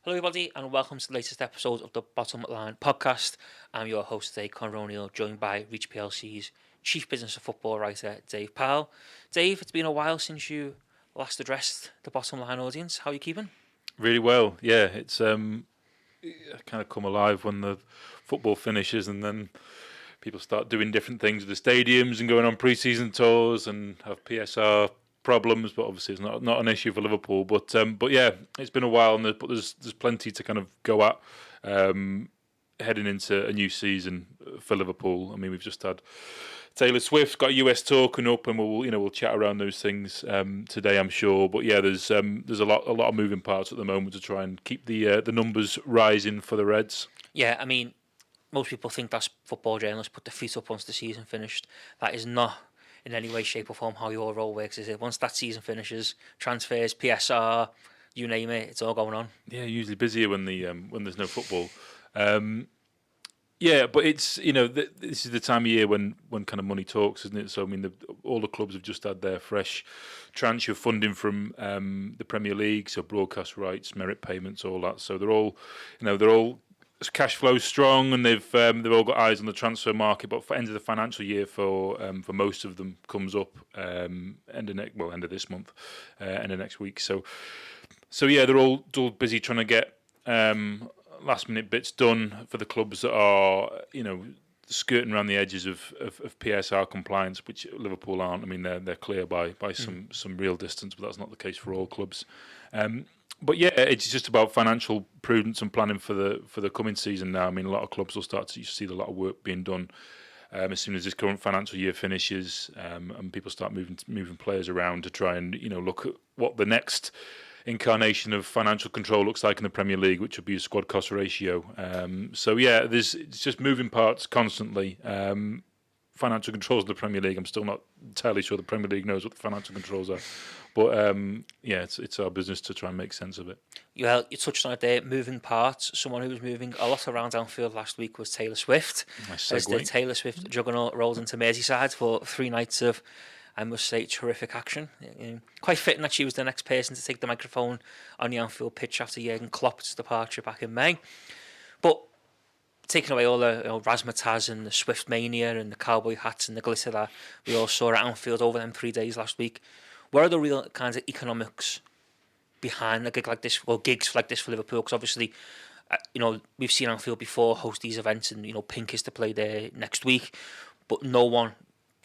Hello, everybody, and welcome to the latest episode of the Bottom Line podcast. I'm your host today, Conor O'Neill, joined by Reach PLC's Chief Business and Football writer, Dave Powell. Dave, it's been a while since you last addressed the Bottom Line audience. How are you keeping? Really well, yeah. It's kind of come alive when the football finishes, and then people start doing different things with the stadiums and going on pre-season tours and have PSR problems. But obviously, it's not an issue for Liverpool. But yeah, it's been a while, and there's plenty to kind of go at heading into a new season for Liverpool. I mean, we've just had Taylor Swift got a US tour coming up, and we'll chat around those things today, I'm sure. But yeah, there's a lot of moving parts at the moment to try and keep the numbers rising for the Reds. Yeah, I mean, most people think that's football journalists put their feet up once the season finished. That is not in any way, shape or form how your role works, is it? Once that season finishes, transfers, PSR, you name it, it's all going on. Yeah, usually busier when there's no football. Yeah, but it's this is the time of year when kind of money talks, isn't it? So I mean, all the clubs have just had their fresh tranche of funding from the Premier League, so broadcast rights, merit payments, all that. So they're all cash flow strong, and they've all got eyes on the transfer market. But for end of the financial year for most of them comes up end of this month, end of next week. So yeah, they're all busy trying to get last minute bits done for the clubs that are skirting around the edges of PSR compliance, which Liverpool aren't. I mean, they're clear by some real distance, but that's not the case for all clubs. But yeah, it's just about financial prudence and planning for the coming season now. I mean, a lot of clubs will start to see a lot of work being done as soon as this current financial year finishes, and people start moving players around to try and look at what the next incarnation of financial control looks like in the Premier League, which would be a squad cost ratio. So yeah, it's just moving parts constantly. Financial controls of the Premier League, I'm still not entirely sure the Premier League knows what the financial controls are. But yeah, it's our business to try and make sense of it. Yeah, you touched on it there, moving parts. Someone who was moving a lot around Anfield last week was Taylor Swift. Nice As the segue. Taylor Swift juggernaut rolled into Merseyside for 3 nights of, I must say, terrific action. Quite fitting that she was the next person to take the microphone on the Anfield pitch after Jurgen Klopp's departure back in May. But taking away all the razzmatazz and the Swift mania and the cowboy hats and the glitter that we all saw at Anfield over them 3 days last week, what are the real kinds of economics behind a gig like this, or gigs like this for Liverpool? Because obviously, we've seen Anfield before host these events, and Pink is to play there next week, but no one,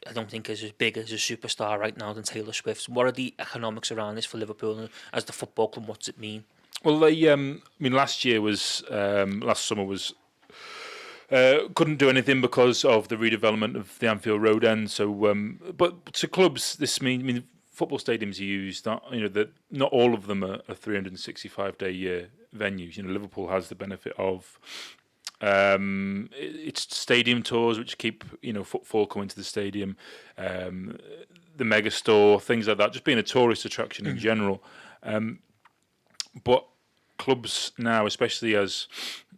I don't think, is as big as a superstar right now than Taylor Swift. What are the economics around this for Liverpool as the football club? What's it mean? Well, last summer was. Couldn't do anything because of the redevelopment of the Anfield Road end. So, but to clubs, this means football stadiums are used. That not all of them are 365-day year venues. Liverpool has the benefit of its stadium tours, which keep footfall coming to the stadium, the mega store, things like that. Just being a tourist attraction in general. But clubs now, especially as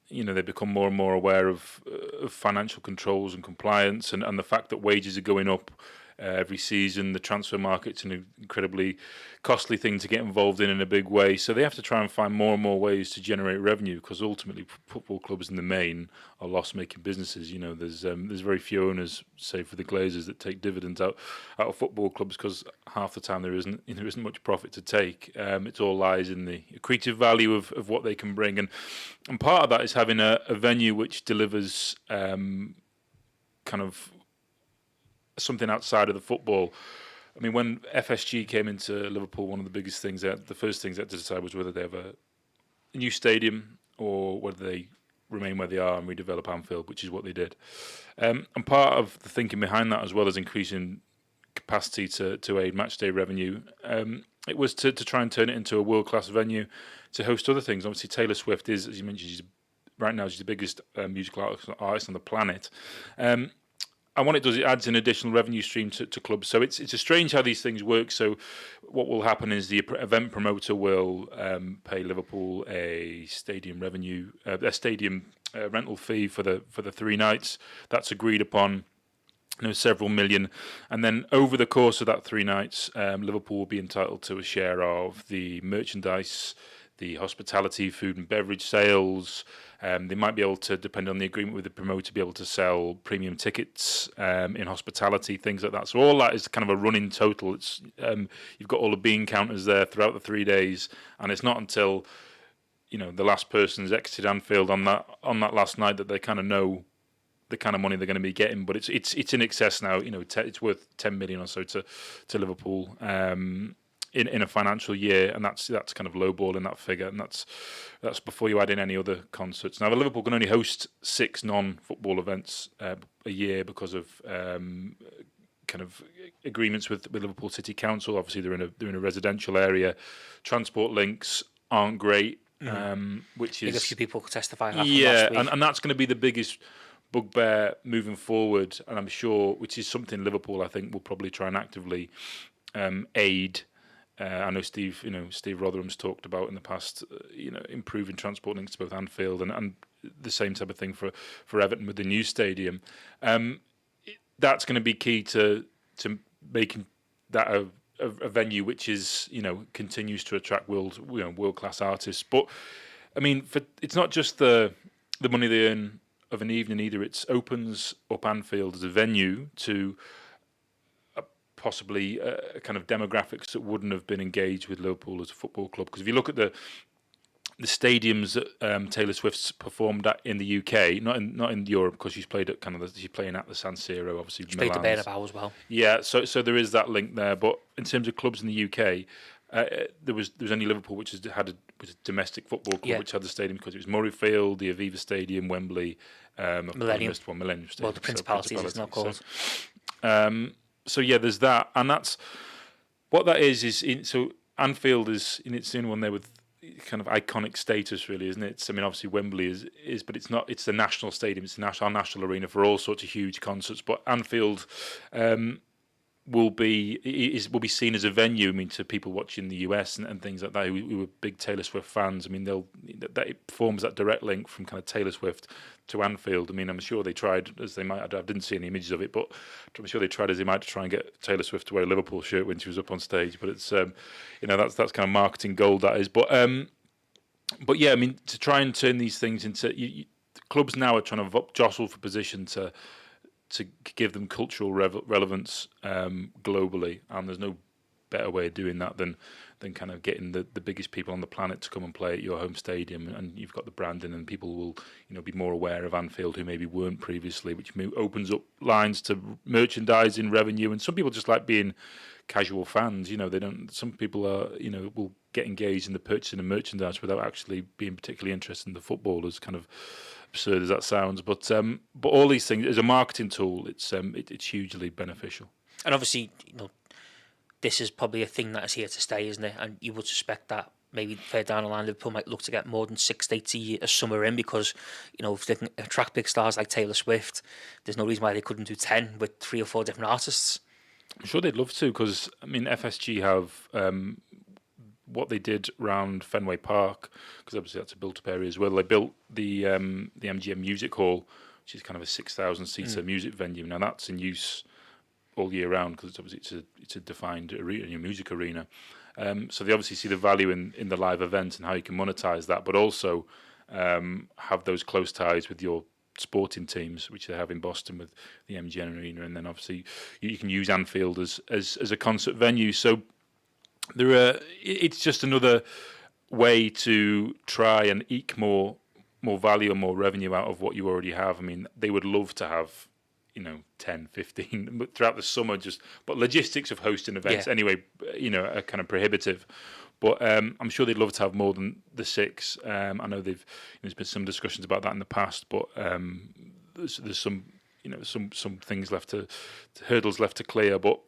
they become more and more aware of financial controls and compliance, and the fact that wages are going up every season. The transfer market's an incredibly costly thing to get involved in a big way. So they have to try and find more and more ways to generate revenue, because ultimately football clubs in the main are loss-making businesses. There's very few owners, say for the Glazers, that take dividends out of football clubs, because half the time there isn't much profit to take. It all lies in the accretive value of what they can bring, and part of that is having a venue which delivers kind of something outside of the football. I mean, when FSG came into Liverpool, one of the biggest things, the first things they had to decide was whether they have a new stadium or whether they remain where they are and redevelop Anfield, which is what they did. And part of the thinking behind that, as well as increasing capacity to aid matchday revenue, it was to try and turn it into a world-class venue to host other things. Obviously, Taylor Swift is, as you mentioned, right now she's the biggest musical artist on the planet. And what it does, it adds an additional revenue stream to clubs. So it's strange how these things work. So what will happen is the event promoter will pay Liverpool a stadium rental fee for the 3 nights. That's agreed upon. Several million, and then over the course of that 3 nights, Liverpool will be entitled to a share of the merchandise, the hospitality, food and beverage sales. They might be able to, depending on the agreement with the promoter, be able to sell premium tickets in hospitality, things like that. So all that is kind of a running total. It's you've got all the bean counters there throughout the 3 days, and it's not until the last person's exited Anfield on that last night that they kind of know the kind of money they're going to be getting. But it's in excess now. It's worth 10 million or so to Liverpool. In a financial year, and that's kind of lowballing that figure, and that's before you add in any other concerts. Now, Liverpool can only host 6 non-football events a year because of kind of agreements with Liverpool City Council. Obviously, they're in a residential area. Transport links aren't great, which is a few people could testify that. Yeah, and that's going to be the biggest bugbear moving forward, and I'm sure, which is something Liverpool I think will probably try and actively aid. I know Steve Rotherham's talked about in the past, improving transport links to both Anfield and the same type of thing for Everton with the new stadium. That's going to be key to making that a venue which is continues to attract world class artists. But I mean, it's not just the money they earn of an evening either. It opens up Anfield as a venue to possibly kind of demographics that wouldn't have been engaged with Liverpool as a football club. Because if you look at the stadiums that Taylor Swift's performed at in the UK, not in Europe, because she's played at she's playing at the San Siro, obviously. She's played the Bernabeu as well. Yeah, so there is that link there. But in terms of clubs in the UK, there was only Liverpool, which was a domestic football club, which had the stadium, because it was Murrayfield, the Aviva Stadium, Wembley, Millennium Stadium. Well, the Principalities is not called. So yeah, there's that, and that's what that is. So Anfield is it's the only one there with kind of iconic status, really, isn't it? I mean, obviously Wembley is, but it's not. It's the national stadium. It's our national arena for all sorts of huge concerts. But Anfield will be seen as a venue. I mean, to people watching the US and things like that who were big Taylor Swift fans. I mean, that it forms that direct link from kind of Taylor Swift to Anfield. I mean, I'm sure they tried as they might. I didn't see any images of it, but I'm sure they tried as they might to try and get Taylor Swift to wear a Liverpool shirt when she was up on stage. But it's that's kind of marketing gold, that is. But yeah, I mean, to try and turn these things into clubs now are trying to jostle for position to give them cultural relevance globally, and there's no better way of doing that than kind of getting the biggest people on the planet to come and play at your home stadium, and you've got the branding, and people will be more aware of Anfield who maybe weren't previously, which opens up lines to merchandising revenue. And some people just like being casual fans. They don't. Some people are will get engaged in the purchasing of merchandise without actually being particularly interested in the football, as kind of absurd as that sounds. But all these things as a marketing tool, it's hugely beneficial. And obviously, this is probably a thing that is here to stay, isn't it? And you would suspect that maybe further down the line, Liverpool might look to get more than 6 dates a summer in, because if they can attract big stars like Taylor Swift, there's no reason why they couldn't do 10 with 3 or 4 different artists. I'm sure they'd love to, because I mean, FSG have what they did around Fenway Park, because obviously that's a built-up area as well. They built the MGM Music Hall, which is kind of a 6,000-seater music venue. Now that's in use all year round, because it's a defined arena, music arena. So they obviously see the value in the live event and how you can monetize that, but also have those close ties with your sporting teams, which they have in Boston with the MGM Arena, and then obviously you can use Anfield as a concert venue. So it's just another way to try and eke more value and more revenue out of what you already have. I mean, they would love to have 10, 15 throughout the summer, but logistics of hosting events anyway, are kind of prohibitive. But I'm sure they'd love to have more than the 6. I know there's been some discussions about that in the past, but there's some some things hurdles left to clear. But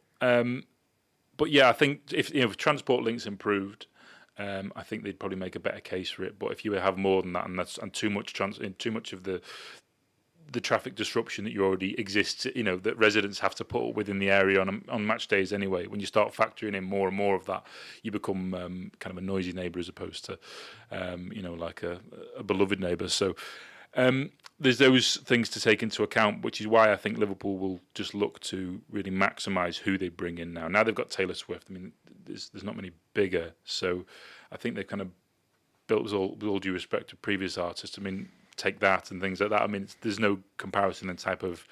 yeah, I think if transport links improved, I think they'd probably make a better case for it. But if you have more than that, and too much of the traffic disruption that already exists, that residents have to put up with in the area on match days anyway. When you start factoring in more and more of that, you become kind of a noisy neighbour as opposed to, like a beloved neighbour. So there's those things to take into account, which is why I think Liverpool will just look to really maximise who they bring in now. Now they've got Taylor Swift. I mean, there's not many bigger, so I think they've kind of built with all due respect to previous artists. I mean, take that and things like that. I mean, there's no comparison in type of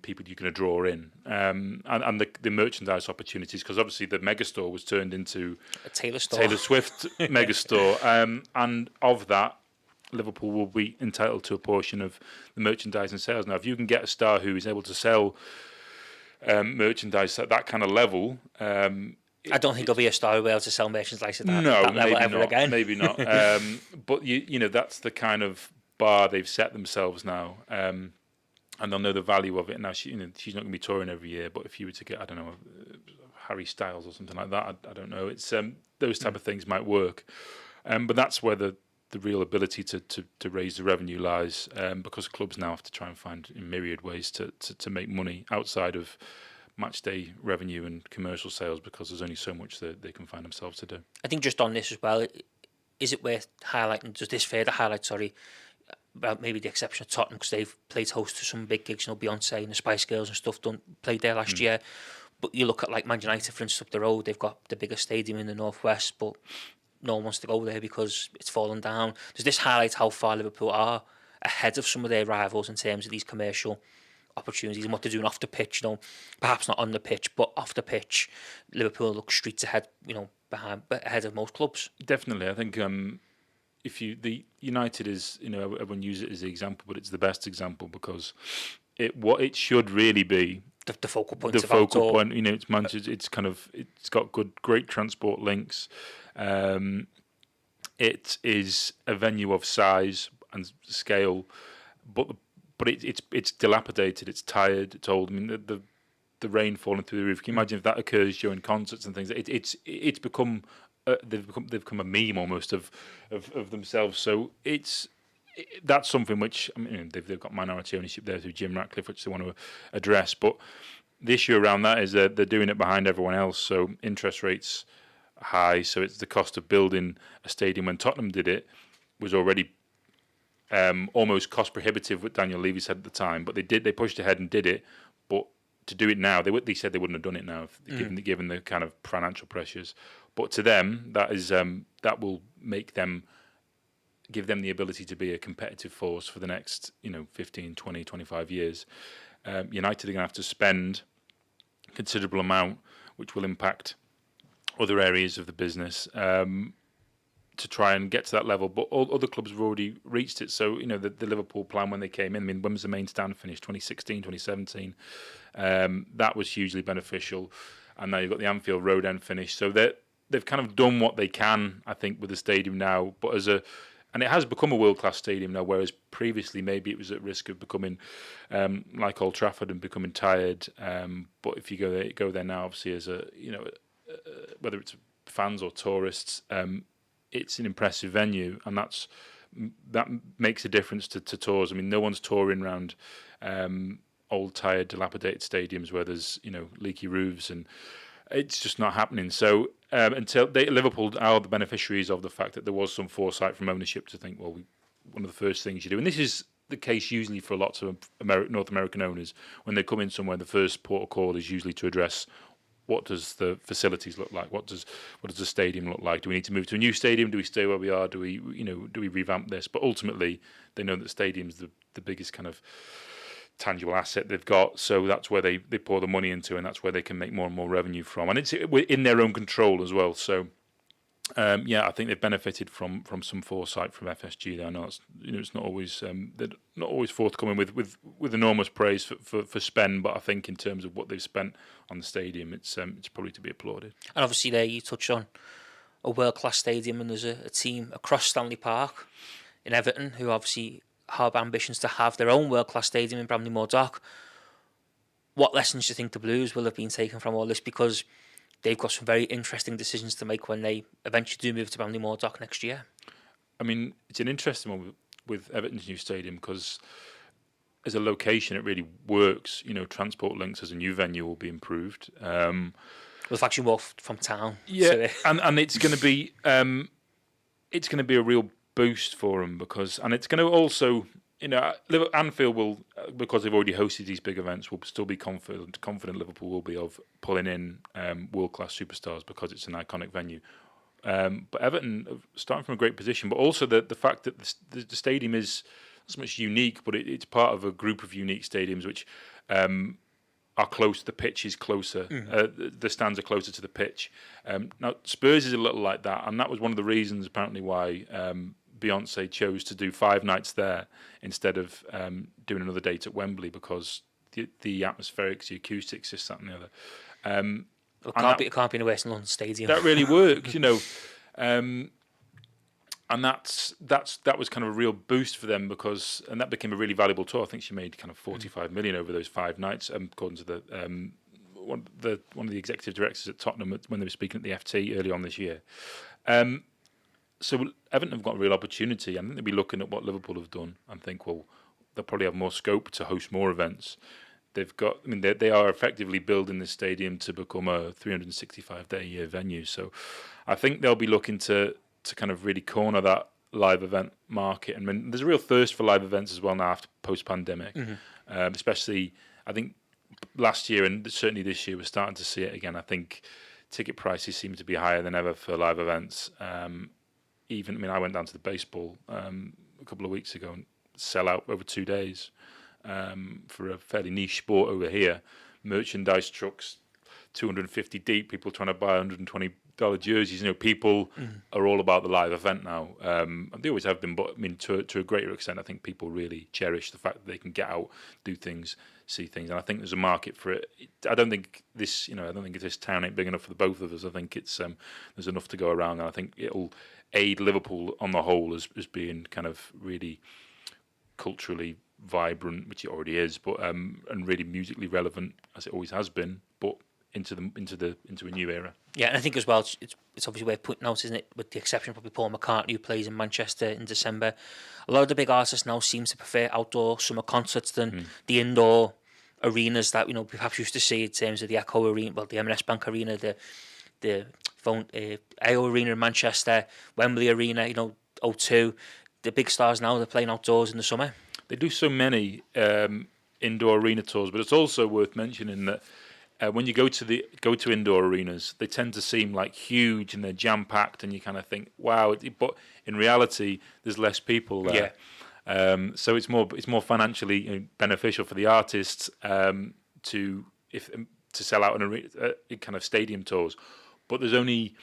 people you can draw in, and the merchandise opportunities, because obviously the megastore was turned into a Taylor Swift megastore, and of that, Liverpool will be entitled to a portion of the merchandise and sales. Now, if you can get a star who is able to sell merchandise at that kind of level, I don't think there'll be a star who will be able to sell merchandise at that, no, that level maybe ever not, again. maybe not. But you know, that's the kind of bar they've set themselves now, and they'll know the value of it. Now, she's not going to be touring every year, but if you were to get, I don't know, Harry Styles or something like that, I don't know. It's those type of things might work, but that's where the real ability to raise the revenue lies, because clubs now have to try and find in myriad ways to make money outside of match day revenue and commercial sales, because there's only so much that they can find themselves to do. I think just on this as well, is it worth highlighting, does this further highlight, about maybe the exception of Tottenham, because they've played host to some big gigs, Beyonce and the Spice Girls and stuff played there last year. But you look at like Man United, for instance, up the road, they've got the biggest stadium in the Northwest, but no one wants to go there because it's fallen down. Does this highlight how far Liverpool are ahead of some of their rivals in terms of these commercial opportunities and what they're doing off the pitch? Perhaps not on the pitch, but off the pitch, Liverpool look streets ahead, ahead of most clubs. Definitely, I think the United is, everyone uses it as the example, but it's the best example, because what it should really be the focal point. The focal point, it's Manchester. It's got great transport links. It is a venue of size and scale, but it's dilapidated. It's tired. It's old. I mean, the rain falling through the roof. Can you imagine if that occurs during concerts and things? It's become they've become a meme almost of themselves. So that's something which, I mean, they've got minority ownership there through Jim Ratcliffe, which they want to address. But the issue around that is that they're doing it behind everyone else. So interest rates are high. So it's the cost of building a stadium. When Tottenham did it, was already almost cost prohibitive, what Daniel Levy said at the time. But they pushed ahead and did it. But to do it now, they said they wouldn't have done it now, given the kind of financial pressures. But to them, that is that will give them the ability to be a competitive force for the next 15, 20, 25 years. United are going to have to spend a considerable amount, which will impact other areas of the business, to try and get to that level. But all other clubs have already reached it. So, the Liverpool plan when they came in, I mean, when was the main stand finished? 2016, 2017. That was hugely beneficial. And now you've got the Anfield Road end finish. So they've kind of done what they can, I think, with the stadium now. But and it has become a world-class stadium now, whereas previously maybe it was at risk of becoming like Old Trafford and becoming tired. But if you go there now, obviously, as whether it's fans or tourists, it's an impressive venue, and that makes a difference to tours. I mean, no one's touring around old, tired, dilapidated stadiums where there's leaky roofs, and it's just not happening. So Liverpool are the beneficiaries of the fact that there was some foresight from ownership to think, well, one of the first things you do, and this is the case usually for lots of North American owners, when they come in somewhere, the first port of call is usually to address what does the facilities look like, what does the stadium look like? Do we need to move to a new stadium? Do we stay where we are? Do we revamp this? But ultimately, they know that the stadium's the biggest kind of tangible asset they've got, so that's where they pour the money into, and that's where they can make more and more revenue from, and it's in their own control as well. So I think they've benefited from some foresight from FSG there. I know it's not always they're not always forthcoming with enormous praise for spend, but I think in terms of what they've spent on the stadium, it's probably to be applauded. And obviously there you touch on a world-class stadium, and there's a team across Stanley Park in Everton who obviously have ambitions to have their own world-class stadium in Bramley-Moore Dock. What lessons do you think the Blues will have been taken from all this? Because they've got some very interesting decisions to make when they eventually do move to Bramley-Moore Dock next year. I mean, it's an interesting one with Everton's new stadium, because as a location, it really works. Transport links as a new venue will be improved. Well, it's actually more from town. Yeah, so and it's going to be a real boost for them, and it's going to also, Anfield will, because they've already hosted these big events, will still be confident Liverpool will be of pulling in world-class superstars, because it's an iconic venue. But Everton are starting from a great position, but also the fact that the stadium is not so much unique, but it's part of a group of unique stadiums which are close. The pitch is closer. The stands are closer to the pitch. Now Spurs is a little like that, and that was one of the reasons apparently why Beyonce chose to do 5 nights there instead of doing another date at Wembley, because the atmospherics, the acoustics, this, that, and the other. It can't be in a West London stadium. That really works, and that was kind of a real boost for them, and that became a really valuable tour. I think she made kind of 45 million over those 5 nights, according to the one of the executive directors at Tottenham when they were speaking at the FT early on this year. So Everton have got a real opportunity. I think they'll be looking at what Liverpool have done and think, well, they'll probably have more scope to host more events. They are effectively building this stadium to become a 365-day-a-year venue. So I think they'll be looking to kind of really corner that live event market. And there's a real thirst for live events as well now after post-pandemic. Especially, I think, last year and certainly this year, we're starting to see it again. I think ticket prices seem to be higher than ever for live events. I went down to the baseball a couple of weeks ago and sell out over 2 days for a fairly niche sport over here. Merchandise trucks, 250 deep, people trying to buy $120 jerseys. People are all about the live event now. They always have been, but to a greater extent, I think people really cherish the fact that they can get out, do things, see things, and I think there's a market for it. I don't think this town ain't big enough for the both of us. I think it's there's enough to go around, and I think it'll aid Liverpool on the whole as being kind of really culturally vibrant, which it already is, but and really musically relevant as it always has been, but into a new era. Yeah, and I think as well, it's obviously worth putting out, isn't it? With the exception of probably Paul McCartney, who plays in Manchester in December, a lot of the big artists now seem to prefer outdoor summer concerts than the indoor arenas that we perhaps used to see in terms of the Echo Arena, well, the M&S Bank Arena, the AO Arena in Manchester, Wembley Arena, O2. The big stars now, they're playing outdoors in the summer. They do so many indoor arena tours, but it's also worth mentioning that when you go to indoor arenas, they tend to seem like huge and they're jam packed, and you kind of think, wow. But in reality, there's less people there. Yeah. So it's more financially beneficial for the artists to sell out a kind of stadium tours. But there's only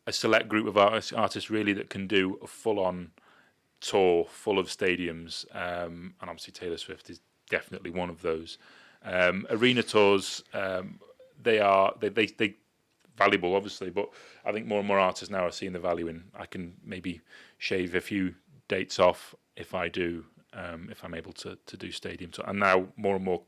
a select group of artists really that can do a full on tour full of stadiums, and obviously Taylor Swift is definitely one of those. Arena tours, they valuable obviously, but I think more and more artists now are seeing the value in. I can maybe shave a few dates off if I do, if I'm able to do stadium tour. And now more and more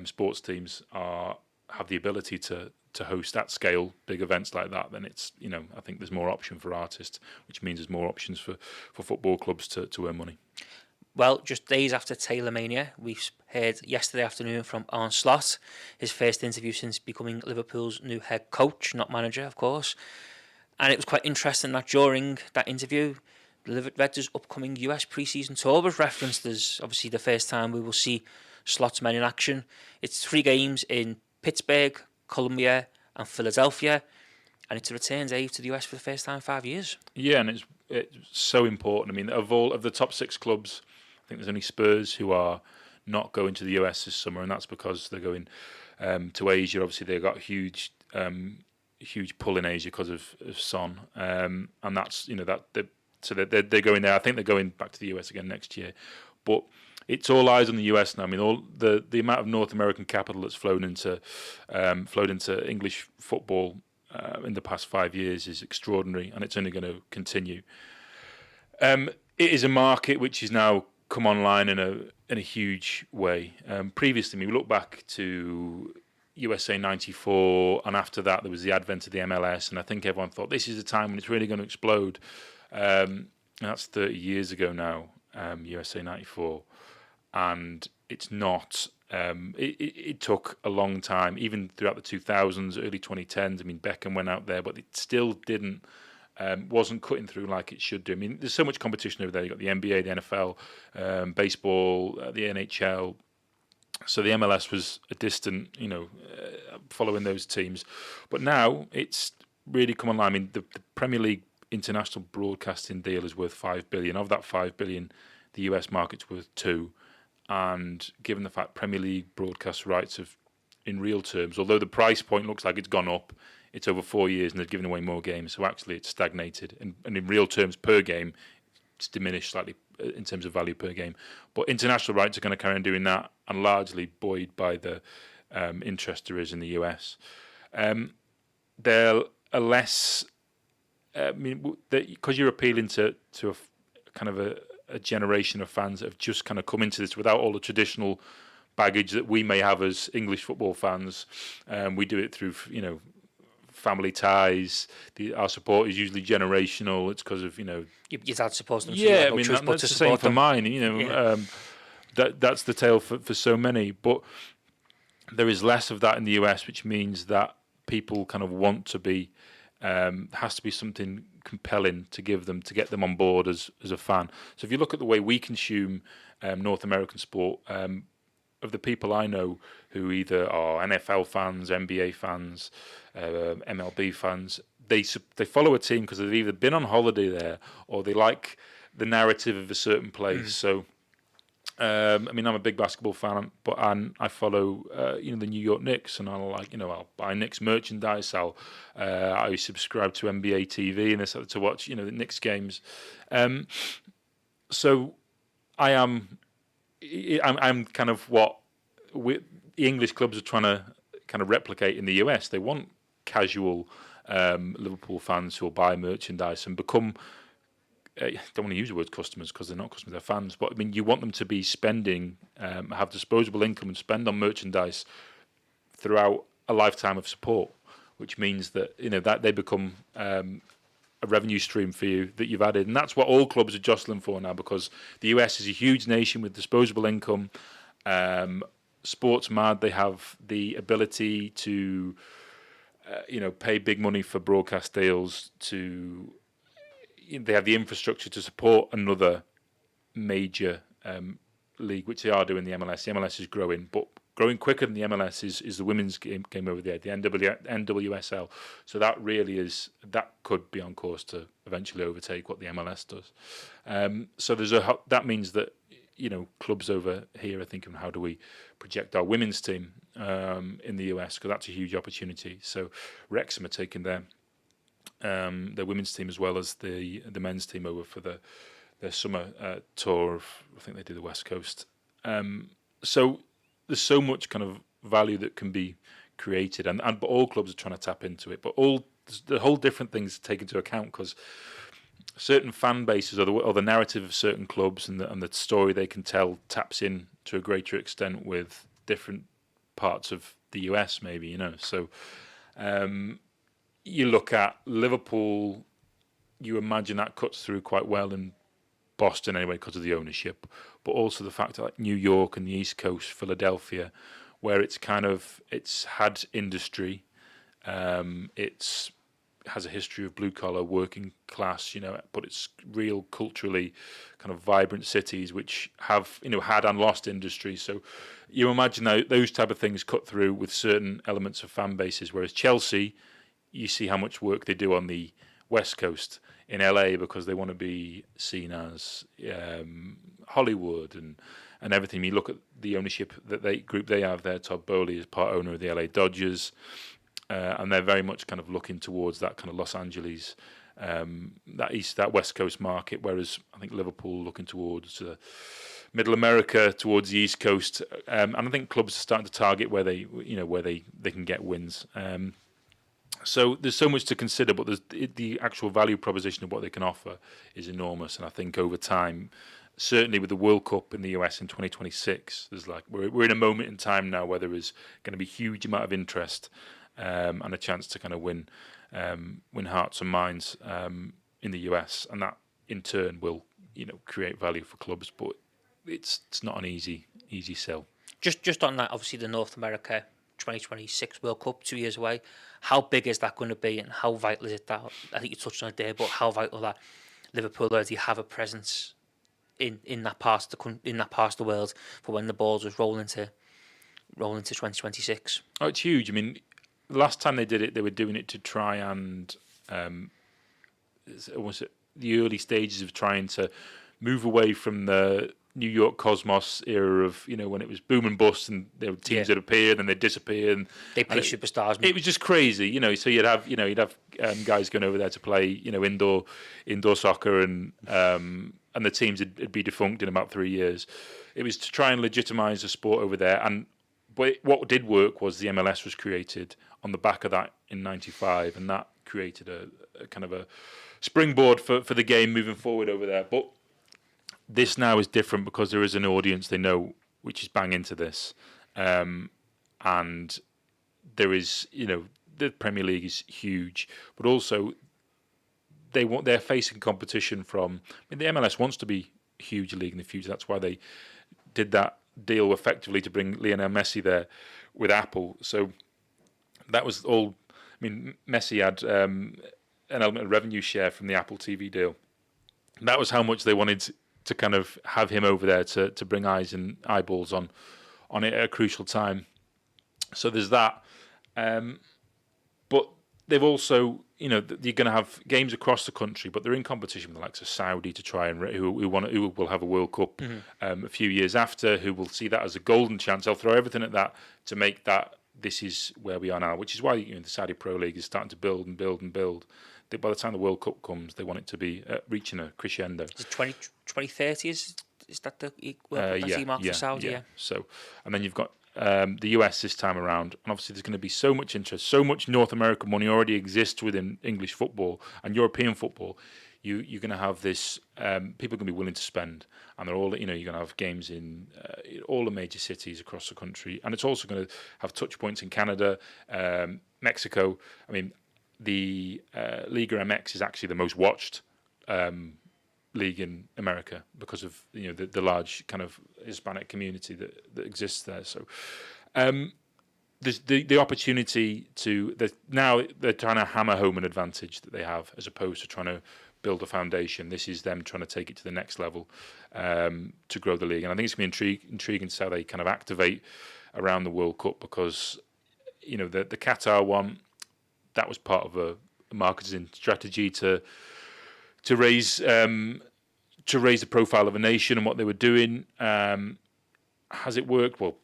sports teams have the ability to host at scale big events like that. Then it's I think there's more option for artists, which means there's more options for football clubs to earn money. Well, just days after Taylor Mania, we heard yesterday afternoon from Arne Slot, his first interview since becoming Liverpool's new head coach, not manager, of course. And it was quite interesting that during that interview, Red's upcoming US pre-season tour was referenced as obviously the first time we will see Slot's men in action. It's 3 games in Pittsburgh, Columbia and Philadelphia, and it's a return, Dave, to the US for the first time in 5 years. Yeah, and it's so important. Of the top 6 clubs, I think there's only Spurs who are not going to the US this summer, and that's because they're going to Asia. Obviously, they've got huge pull in Asia because of Son, and that's so they're going there. I think they're going back to the US again next year, but it's all eyes on the US now. All the amount of North American capital that's flowed into English football in the past 5 years is extraordinary, and it's only going to continue. It is a market which has now come online in a huge way. Previously, we look back to USA '94, and after that there was the advent of the MLS, and I think everyone thought this is the time when it's really going to explode. That's 30 years ago now, USA '94, and it's not. It took a long time, even throughout the 2000s, early 2010s. Beckham went out there, but it still wasn't cutting through like it should do. There's so much competition over there. You've got the NBA, the NFL, baseball, the NHL. So the MLS was a distant, following those teams. But now it's really come online. I mean, the Premier League international broadcasting deal is worth $5 billion. Of that $5 billion, the US market's worth $2 billion. And given the fact Premier League broadcast rights have, in real terms, although the price point looks like it's gone up, it's over 4 years and they've given away more games. So actually it's stagnated. And in real terms per game, it's diminished slightly in terms of value per game. But international rights are going to carry on doing that, and largely buoyed by the interest there is in the US. They're a less... because you're appealing to a kind of a generation of fans that have just kind of come into this without all the traditional baggage that we may have as English football fans. We do it through, family ties. Our support is usually generational. It's because of, Your dad supports them. Yeah, so that's the same for mine. That's the tale for so many. But there is less of that in the US, which means that people kind of want to be... has to be something compelling to give them, to get them on board as a fan. So if you look at the way we consume North American sport, of the people I know who either are NFL fans, NBA fans, MLB fans, they follow a team because they've either been on holiday there or they like the narrative of a certain place. So I'm a big basketball fan, but I follow the New York Knicks, and I'll buy Knicks merchandise. I subscribe to NBA TV and to watch the Knicks games. So I'm kind of what the English clubs are trying to kind of replicate in the US. They want casual Liverpool fans who will buy merchandise and become... I don't want to use the word customers because they're not customers, they're fans. But I mean, you want them to be spending, have disposable income and spend on merchandise throughout a lifetime of support, which means that that they become a revenue stream for you that you've added, and that's what all clubs are jostling for now, because the US is a huge nation with disposable income, sports mad. They have the ability to, pay big money for broadcast deals to. They have the infrastructure to support another major league, which they are doing, the MLS. The MLS is growing, but growing quicker than the MLS is the women's game over there, the NWSL. So that could be on course to eventually overtake what the MLS does. So that means that clubs over here are thinking, how do we project our women's team in the US? Because that's a huge opportunity. So Wrexham are taking their women's team as well as the men's team over for their summer tour of, I think they do the West Coast. So there's so much kind of value that can be created, and all clubs are trying to tap into it. But the whole different things to take into account, because certain fan bases or the narrative of certain clubs and the story they can tell taps in to a greater extent with different parts of the US, maybe, So you look at Liverpool, you imagine that cuts through quite well in Boston anyway because of the ownership, but also the fact that like New York and the East Coast, Philadelphia, where it's had industry, it's has a history of blue collar working class, but it's real culturally kind of vibrant cities which have had and lost industry. So you imagine those type of things cut through with certain elements of fan bases, whereas Chelsea, you see how much work they do on the West Coast in LA because they want to be seen as Hollywood and everything. You look at the ownership group they have there. Todd Bowley is part owner of the LA Dodgers, and they're very much kind of looking towards that kind of Los Angeles, that West Coast market. Whereas I think Liverpool looking towards Middle America, towards the East Coast, and I think clubs are starting to target where they can get wins. So there's so much to consider, but the actual value proposition of what they can offer is enormous. And I think over time, certainly with the World Cup in the US in 2026, there's we're in a moment in time now where there is going to be a huge amount of interest and a chance to kind of win hearts and minds in the US, and that in turn will create value for clubs. But it's not an easy sell. Just on that, obviously the North America 2026 World Cup, 2 years away. How big is that going to be, and how vital is it that, I think you touched on it there, but how vital that Liverpool already have a presence in that part of the world for when the balls was rolling into 2026? Oh, it's huge. I mean, the last time they did it, they were doing it to try and was it the early stages of trying to move away from the New York Cosmos era of, when it was boom and bust and there were teams that appeared and they disappeared and they play superstars. It was just crazy, So you'd have guys going over there to play indoor soccer and the teams would be defunct in about 3 years. It was to try and legitimize the sport over there. But what did work was the MLS was created on the back of that in '95, and that created a kind of a springboard for the game moving forward over there. But this now is different because there is an audience they know which is bang into this, and there is the Premier League is huge, but also they're facing competition from. The MLS wants to be a huge league in the future. That's why they did that deal effectively to bring Lionel Messi there with Apple. So that was all. Messi had an element of revenue share from the Apple TV deal. That was how much they wanted to kind of have him over there to bring eyes and eyeballs on it at a crucial time. So there's that. But they've also, you're going to have games across the country, but they're in competition with the likes of Saudi to try and who will have a World Cup a few years after, who will see that as a golden chance. They'll throw everything at that to make that this is where we are now, which is why the Saudi Pro League is starting to build and build and build. By the time the World Cup comes, they want it to be reaching a crescendo. Is it 2030? Is that the World Cup mark for Saudi? Yeah. So, and then you've got the US this time around, and obviously there's going to be so much interest, so much North American money already exists within English football and European football. You're going to have this. People are going to be willing to spend, and they're all. You're going to have games in all the major cities across the country, and it's also going to have touch points in Canada, Mexico. The Liga MX is actually the most watched league in America because of the large kind of Hispanic community that exists there. So there's the opportunity to now they're trying to hammer home an advantage that they have as opposed to trying to build a foundation. This is them trying to take it to the next level to grow the league, and I think it's going to be intriguing to see how they kind of activate around the World Cup because the Qatar one. That was part of a marketing strategy to raise the profile of a nation and what they were doing. Has it worked? Well,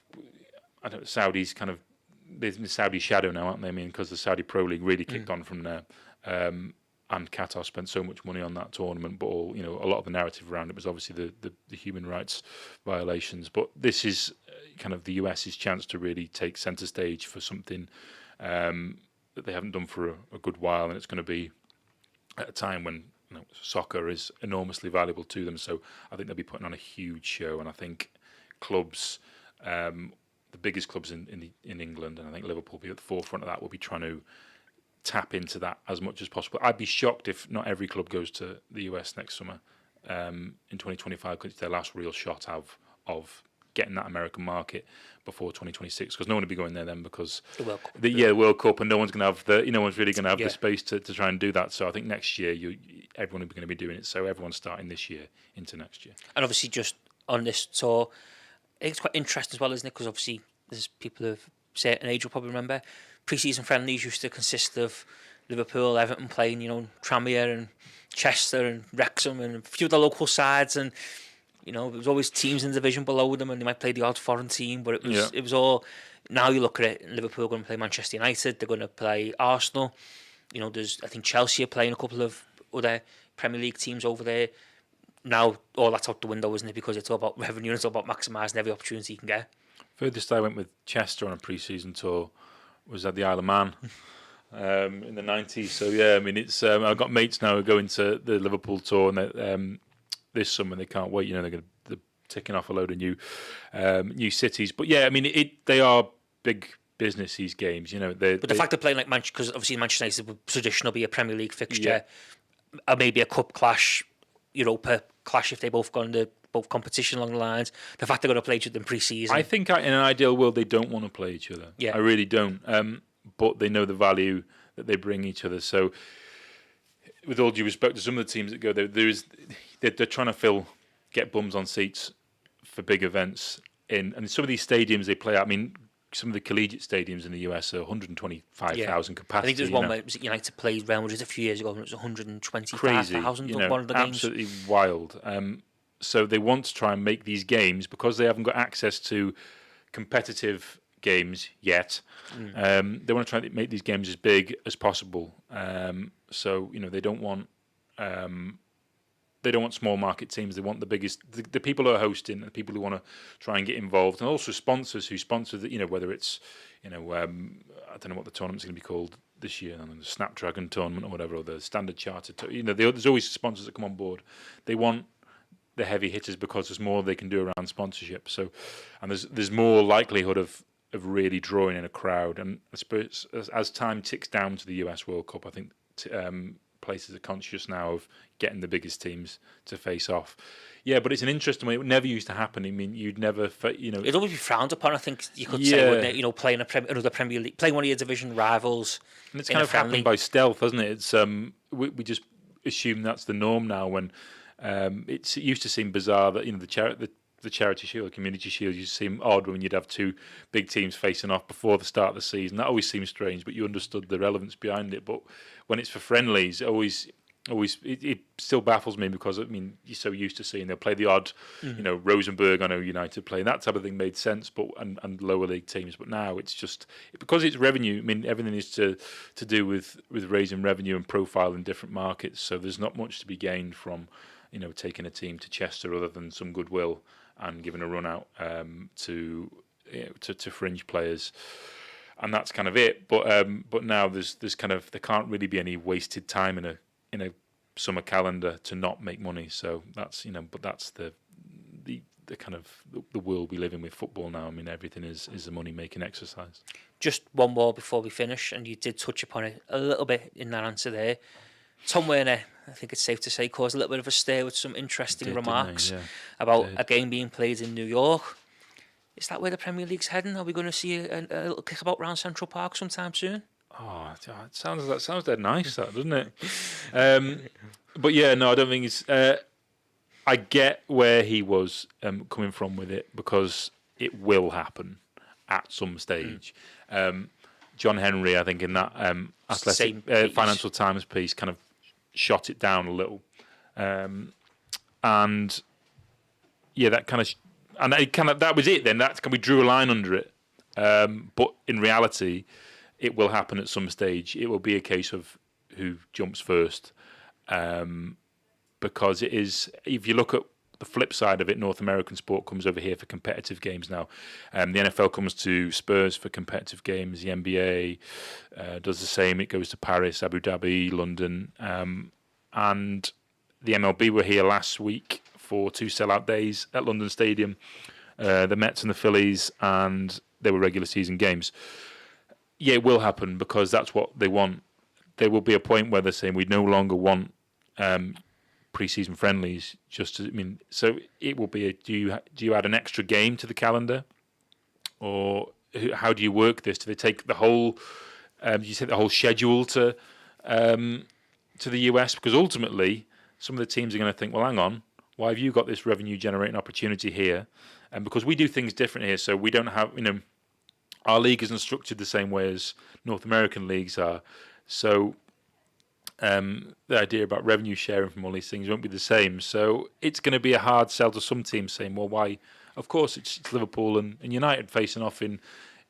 I don't know. Saudi's kind of there's the Saudi shadow now, aren't they? Because the Saudi Pro League really kicked on from there, and Qatar spent so much money on that tournament. But a lot of the narrative around it was obviously the human rights violations. But this is kind of the US's chance to really take centre stage for something. That they haven't done for a good while, and it's going to be at a time when soccer is enormously valuable to them. So I think they'll be putting on a huge show, and I think clubs, the biggest clubs in England, and I think Liverpool will be at the forefront of that. Will be trying to tap into that as much as possible. I'd be shocked if not every club goes to the US next summer in 2025 because it's their last real shot of getting that American market before 2026 because no one will be going there then because the World Cup. The World Cup and no one's going to have no one's really going to have the space to try and do that. So I think next year everyone will be going to be doing it. So everyone's starting this year into next year. And obviously just on this tour, I think it's quite interesting as well, isn't it? Because obviously there's people of certain age will probably remember pre-season friendlies used to consist of Liverpool, Everton playing, Tranmere and Chester and Wrexham and a few of the local sides and. There was always teams in the division below them, and they might play the odd foreign team. But it was all. Now you look at it, Liverpool are going to play Manchester United. They're going to play Arsenal. There's I think Chelsea are playing a couple of other Premier League teams over there. Now all that's out the window, isn't it? Because it's all about revenue. And it's all about maximising every opportunity you can get. Furthest I went with Chester on a pre-season tour was at the Isle of Man. In the 90s. So yeah, it's I've got mates now who go into the Liverpool tour and this summer they can't wait. They're ticking off a load of new cities. But yeah, they are big business, these games. But the fact they're playing like Manchester, because obviously Manchester United would traditionally be a Premier League fixture, or maybe a cup clash, Europa clash if they both go into both competition along the lines. The fact they're going to play each other in pre-season. I think in an ideal world they don't want to play each other. Yeah, I really don't. But they know the value that they bring each other. So. With all due respect to some of the teams that go there, they're trying to get bums on seats for big events and some of these stadiums they play at. some of the collegiate stadiums in the US are 125,000 capacity. I think there's one where it was United played Real Madrid a few years ago, and it was 125,000 crazy, of one of the games. Absolutely wild. So they want to try and make these games, because they haven't got access to competitive games yet. They want to try and make these games as big as possible. So they don't want small market teams. They want the biggest, the people who are hosting, the people who want to try and get involved, and also sponsors who sponsor the, whether it's I don't know what the tournament's going to be called this year, the Snapdragon tournament or whatever, or the Standard Chartered. There's always sponsors that come on board. They want the heavy hitters because there's more they can do around sponsorship. So, and there's more likelihood of really drawing in a crowd. And I suppose as time ticks down to the US World Cup, I think places are conscious now of getting the biggest teams to face off. Yeah, but it's an interesting way. It never used to happen. I mean, you'd never, it'd always be frowned upon. I think you could say, wouldn't it? Playing another Premier League, playing one of your division rivals. And it's kind of happened by stealth, hasn't it? It's we just assume that's the norm now. When it used to seem bizarre that the Charity Shield, Community Shield, used to seem odd when you'd have two big teams facing off before the start of the season. That always seemed strange, but you understood the relevance behind it. But when it's for friendlies, it still baffles me, because you're so used to seeing they'll play the odd, Rosenborg, I know United play, that type of thing made sense, but and lower league teams. But now it's just because it's revenue. Everything is to do with raising revenue and profile in different markets. So there's not much to be gained from taking a team to Chester other than some goodwill and giving a run out to fringe players, and that's kind of it. But now there's kind of, there can't really be any wasted time in a summer calendar to not make money. So that's but that's the kind of the world we live in with football now. Everything is a money making exercise. Just one more before we finish, and you did touch upon it a little bit in that answer there. Tom Werner, I think it's safe to say, caused a little bit of a stir with some interesting remarks about a game being played in New York. Is that where the Premier League's heading? Are we going to see a little kickabout round Central Park sometime soon? Oh, that sounds dead nice, that, doesn't it? But yeah, no, I don't think it's. I get where he was coming from with it, because it will happen at some stage. John Henry, I think, in that Financial Times piece, kind of shot it down a little, and yeah, that was it. Then we drew a line under it, but in reality, it will happen at some stage. It will be a case of who jumps first, because it is. If you look at the flip side of it, North American sport comes over here for competitive games now. The NFL comes to Spurs for competitive games. The NBA does the same. It goes to Paris, Abu Dhabi, London, and the MLB were here last week for 2 sellout days at London Stadium. The Mets and the Phillies, and they were regular season games. Yeah, it will happen, because that's what they want. There will be a point where they're saying we no longer want preseason friendlies. So it will be do you add an extra game to the calendar, or how do you work this? Do they take the whole schedule to the US? Because ultimately, some of the teams are going to think, well, hang on, why have you got this revenue generating opportunity here? And because we do things different here, so we don't have, our league isn't structured the same way as North American leagues are. So the idea about revenue sharing from all these things won't be the same. So it's going to be a hard sell to some teams, saying, well, why? Of course, it's Liverpool and United facing off in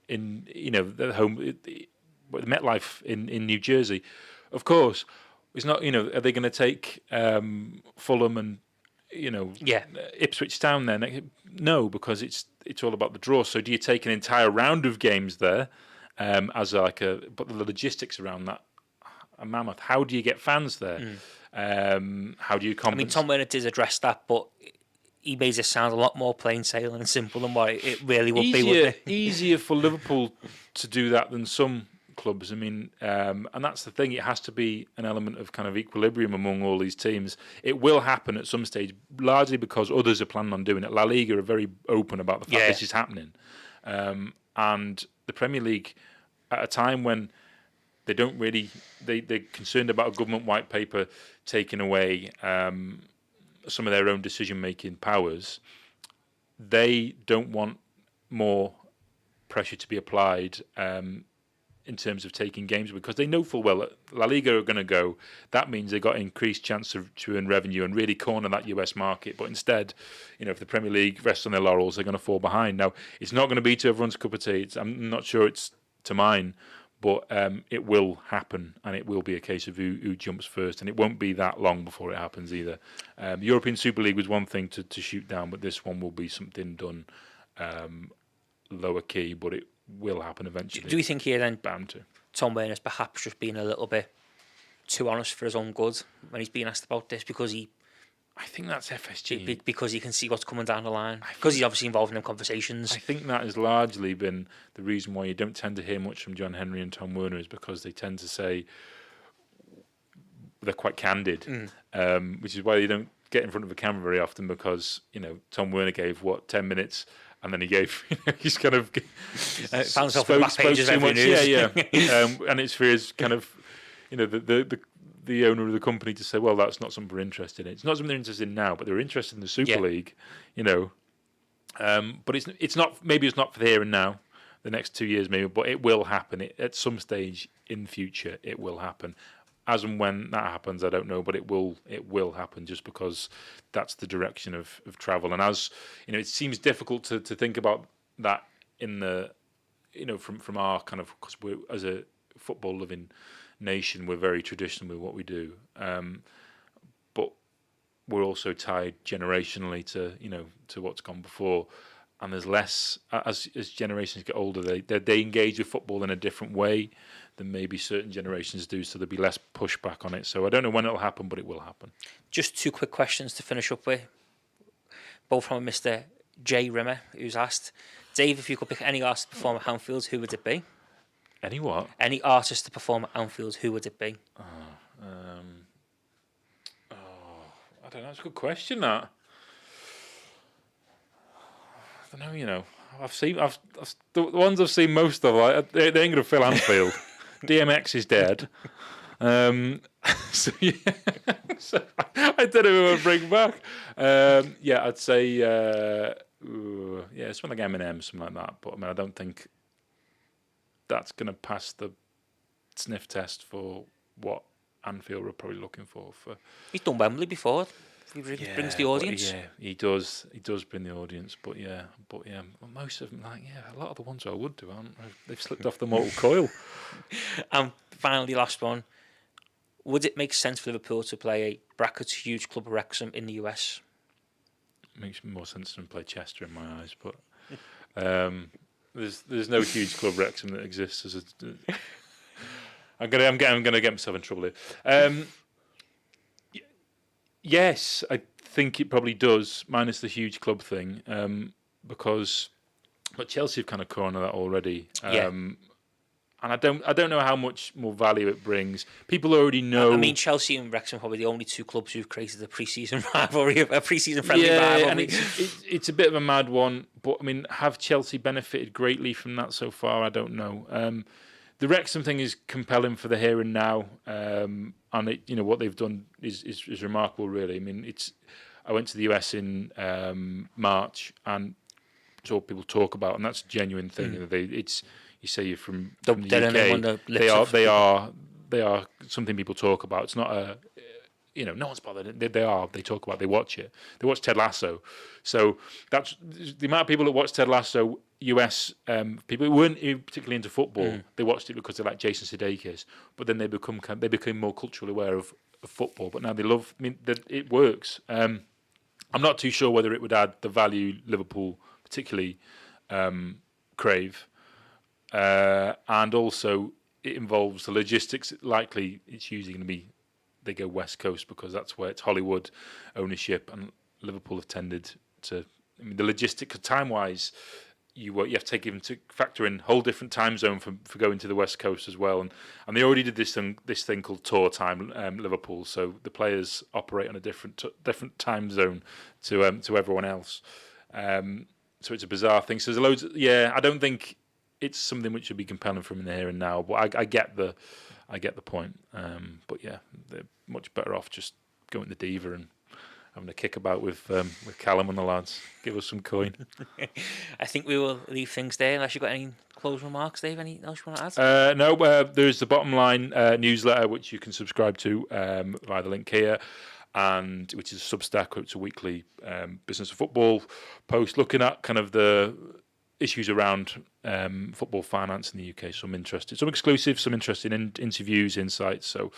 the home, the MetLife in New Jersey. Of course, it's not. Are they going to take Fulham and Ipswich Town then? No, because it's all about the draw. So do you take an entire round of games there but the logistics around that are mammoth. How do you get fans there? How do you compensate? Tom Werner did address that, but he made it sound a lot more plain sailing and simple than what it really would be, wouldn't it? Easier for Liverpool to do that than some clubs. And that's the thing. It has to be an element of kind of equilibrium among all these teams. It will happen at some stage, largely because others are planning on doing it. La Liga are very open about the fact this is happening. And the Premier League, at a time when they don't really, they're concerned about a government white paper taking away some of their own decision-making powers. They don't want more pressure to be applied in terms of taking games, because they know full well that La Liga are going to go. That means they've got increased chance to earn revenue and really corner that US market. But instead, if the Premier League rests on their laurels, they're going to fall behind. Now, it's not going to be to everyone's cup of tea. I'm not sure it's to mine, but it will happen, and it will be a case of who jumps first, and it won't be that long before it happens either. The European Super League was one thing to shoot down, but this one will be something done lower key, but it will happen eventually. Do you think here then, bound to? Tom Werner's perhaps just being a little bit too honest for his own good when he's being asked about this, because I think that's FSG. Because he can see what's coming down the line. Because he's obviously involved in them conversations. I think that has largely been the reason why you don't tend to hear much from John Henry and Tom Werner, is because they tend to say they're quite candid, which is why you don't get in front of a camera very often, because Tom Werner gave 10 minutes. And then he gave, he's kind of found himself on the back pages of every news. And it's for his kind of, the owner of the company to say, well, that's not something we're interested in. It's not something they're interested in now, but they're interested in the Super League, But it's not. Maybe it's not for the here and now, the next 2 years maybe, but it will happen. At some stage in the future, it will happen. As and when that happens, I don't know, but it will happen, just because that's the direction of travel. And as it seems difficult to think about that in the from our kind of, because we're, as a football loving nation, we're very traditional with what we do, but we're also tied generationally to what's gone before. And there's less, as generations get older, they engage with football in a different way than maybe certain generations do, so there'll be less pushback on it. So I don't know when it'll happen, but it will happen. Just two quick questions to finish up with, both from Mr. J. Rimmer, who's asked, Dave, if you could pick any artist to perform at Anfield, who would it be? Any what? Any artist to perform at Anfield, who would it be? I don't know. It's a good question, that. I don't know, the ones I've seen most of, they ain't going to fill Anfield. DMX is dead. So I don't know who I'd bring back. I'd say, something like Eminem, something like that. But I don't think that's going to pass the sniff test for what Anfield are probably looking for. He's done Wembley before. He brings the audience. He does. He does bring the audience. But most of them, a lot of the ones I would do, aren't they? They've slipped off the mortal coil. And finally, last one. Would it make sense for Liverpool to play a brackets huge club Wrexham in the US? It makes more sense than play Chester in my eyes, but there's no huge club Wrexham that exists as a. I'm gonna get myself in trouble here. Yes, I think it probably does, minus the huge club thing, because Chelsea have kind of cornered that already. And I don't know how much more value it brings. People already know. I mean, Chelsea and Wrexham are probably the only two clubs who've created a pre-season rivalry, a pre-season friendly rivalry. And it's a bit of a mad one. But I mean, have Chelsea benefited greatly from that so far? I don't know. The Wrexham thing is compelling for the here and now, and what they've done is remarkable, really. I mean, I went to the US in March and saw people talk about, and that's a genuine thing. You say you're from the UK. They are something people talk about. It's not a. No one's bothered. They talk about. They watch it. They watch Ted Lasso. So that's the amount of people that watch Ted Lasso. US people who weren't particularly into football. They watched it because they like Jason Sudeikis. But then they became more culturally aware of football. But now they love. I mean, it works. I'm not too sure whether it would add the value Liverpool particularly crave, and also it involves the logistics. Likely, it's usually going to be. They go West Coast because that's where it's Hollywood ownership, and Liverpool have tended to. I mean, the logistics, time-wise, you have to take even to factor in whole different time zone for going to the West Coast as well, and they already did this thing called tour time, Liverpool. So the players operate on a different time zone to everyone else. So it's a bizarre thing. So there's loads. I don't think it's something which would be compelling from in the here and now, but I get the point. But they're much better off just going to Diva having a kick about with Callum and the lads. Give us some coin. I think we will leave things there unless you've got any closing remarks, Dave. Anything else you want to add? No, there's the Bottom Line newsletter, which you can subscribe to via the link here, and which is a Substack. It's a weekly business of football post looking at kind of the issues around football finance in the UK. Some exclusive, some interesting interviews, insights. So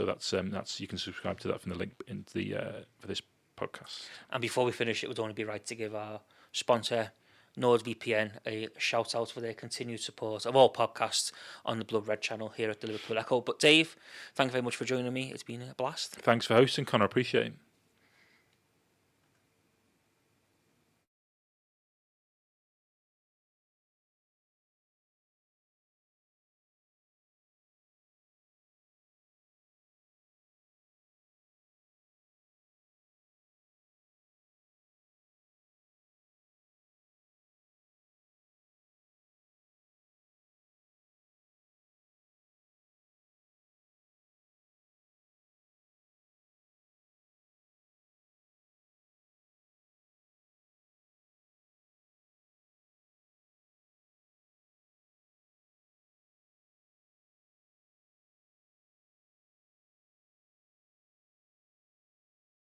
that's you can subscribe to that from the link in the for this podcast. And before we finish, it would only be right to give our sponsor, NordVPN, a shout out for their continued support of all podcasts on the Blood Red channel here at the Liverpool Echo. But Dave, thank you very much for joining me. It's been a blast. Thanks for hosting, Connor. Appreciate it.